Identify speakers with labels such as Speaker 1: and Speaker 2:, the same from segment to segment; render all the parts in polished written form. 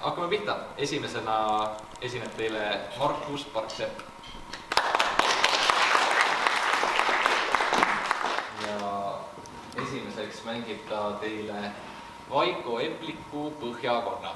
Speaker 1: Hakkame pihta. Esimesena esineb teile Markus Parksepp. Ja esimeseks mängib ta teile Vaiko Epliku Põhjakonna.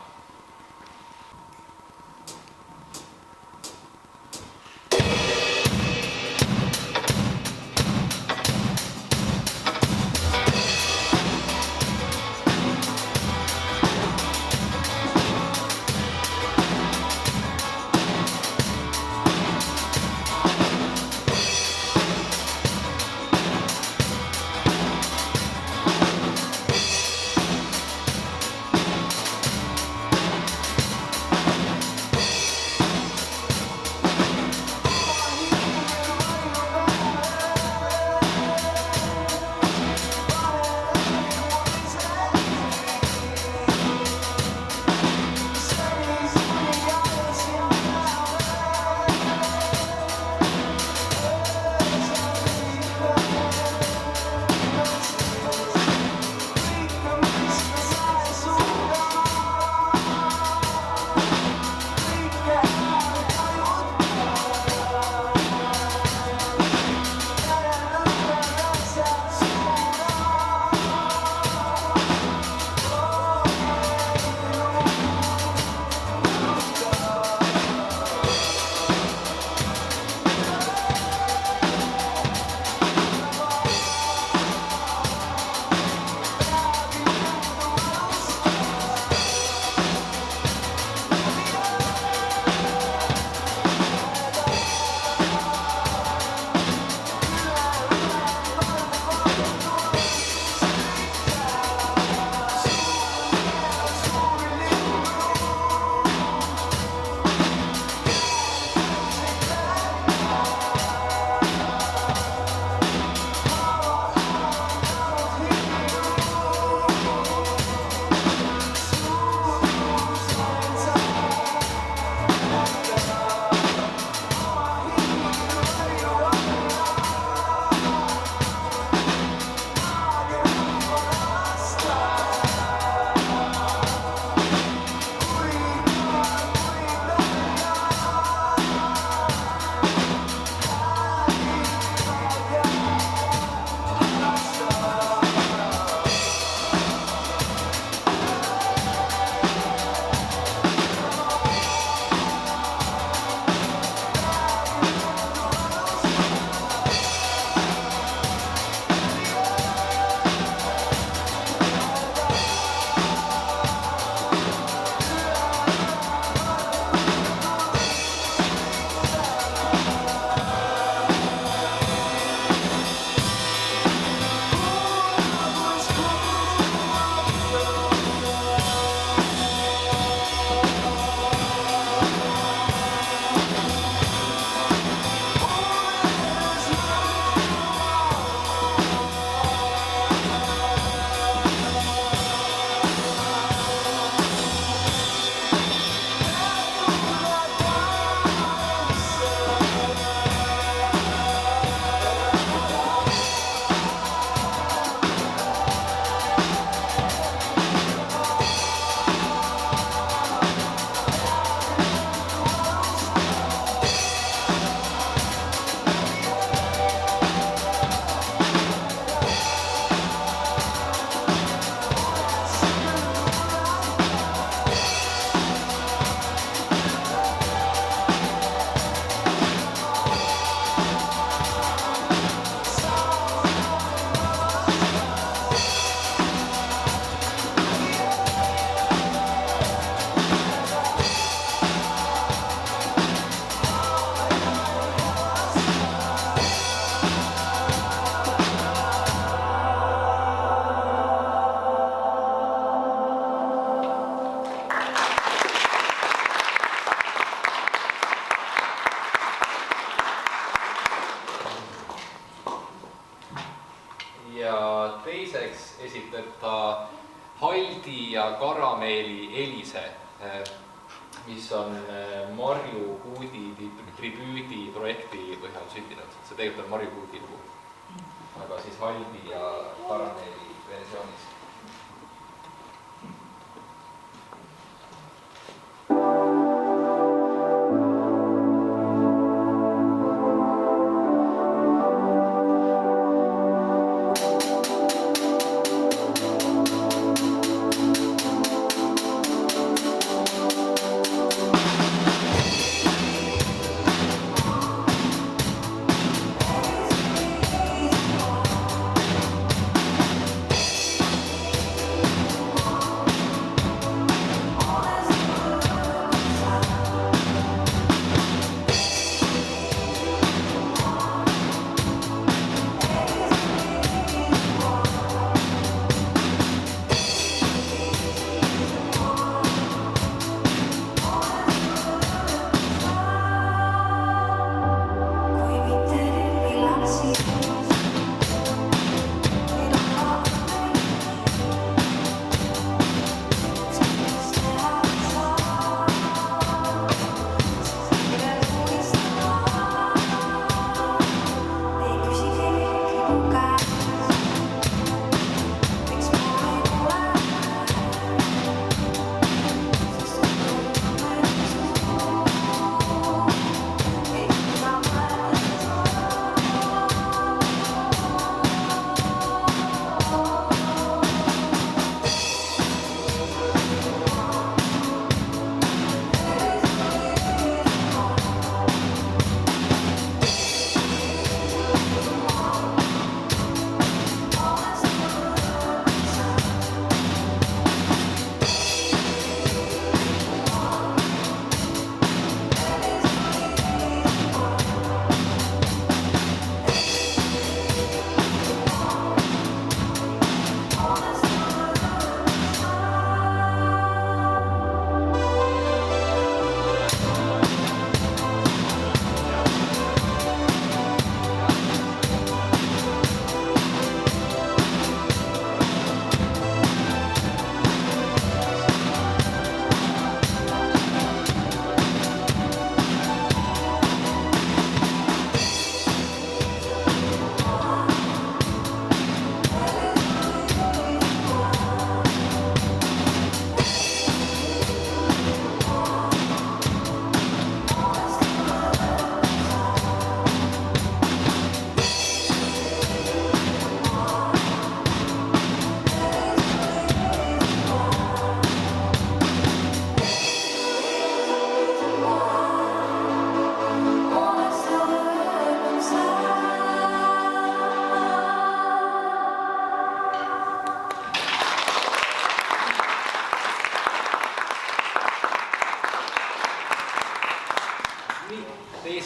Speaker 1: teiseks esitleb ta Haldi ja Karameeli Elise, mis on Marju Kuudi tribüüdi projekti põhjal sündinud. See tegelikult on Marju Kuudi lugu, aga siis Haldi ja Karameeli versioonis.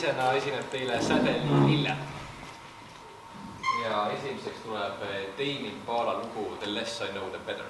Speaker 1: teisena esineb teile Sädel Lille. Ja esimeseks tuleb Tame Impala lugu The Less I Know The Better.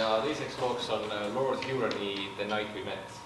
Speaker 1: Ja teiseks looks on Lord Hurani The Night We Met.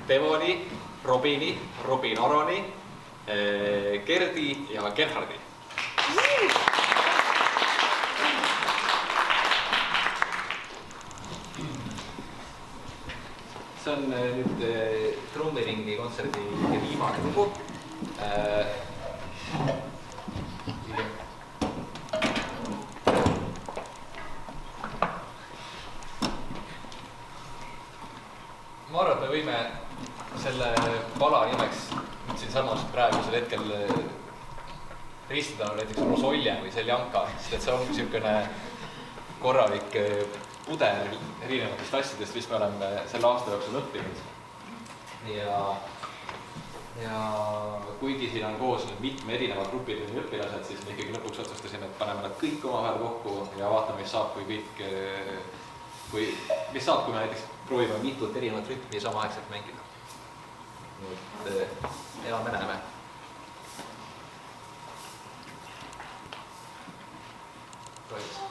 Speaker 1: Devoni, Robini, Robin Aroni, Gerdi ja Gerhardi. See on nüüd Trummiringi kontserdi viimane lugu. Ma arvan, et me võime selle pala nimeks siinsamas praegusel hetkel ristida näiteks Rosolje või Seljanka, sest see ongi niisugune korralik pudel erinevatest asjadest, mis me oleme selle aasta jooksul õppinud. Ja kuigi siin on koos mitme erineva grupideni õpilased, siis me ikkagi lõpuks otsustasime, et paneme nad kõik omavahel kokku ja vaatame, mis saab, kui me näiteks proovime mitut erinevat rütmi samaaegselt mängida. Ja me näeme. Proovime.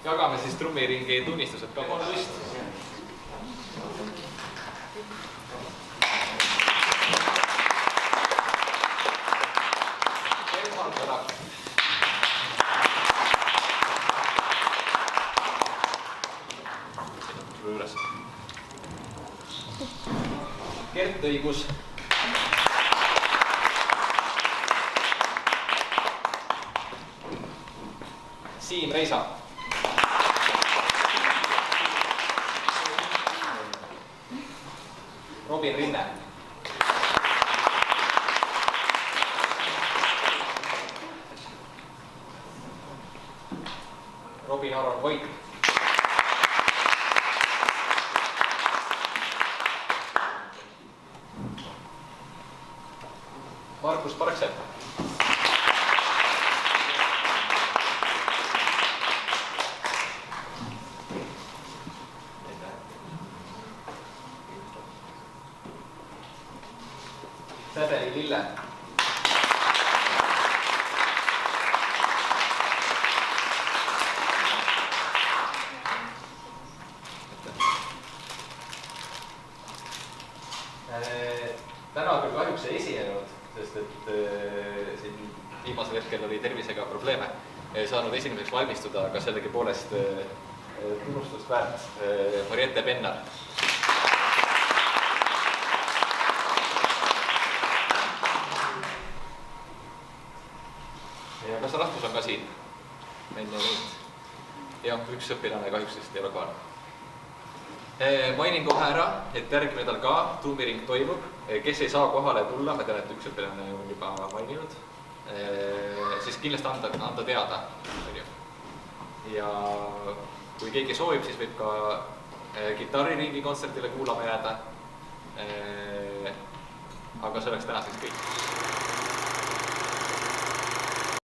Speaker 1: Jagame siis trummiringi tunnistused ka konvist. sulle üles. Gert õigus. Siim Reisa. Robin Rinne. Robin Aron Voit. Markus Parksepp. Sädeli Lille. Täna küll kahjuks ei esinenud, sest et siin viimasel hetkel oli tervisega probleeme. Ei saanud esinemiseks valmistuda, aga sellegi poolest tunnustust väärt Mariette Pennar. Ja kas Rasmus on ka siin? Jah, üks õpilane kahjuks ei ole kohal. Mainin kohe ära, et järgmine nädal ka tuumiring toimub. Kes ei saa kohale tulla, ma tean, et üks õpilane on juba maininud, siis kindlasti anda teada. Ja kui keegi soovib, siis võib ka kitarriringi kontserdile kuulama jääda. Aga see oleks tänaseks kõik.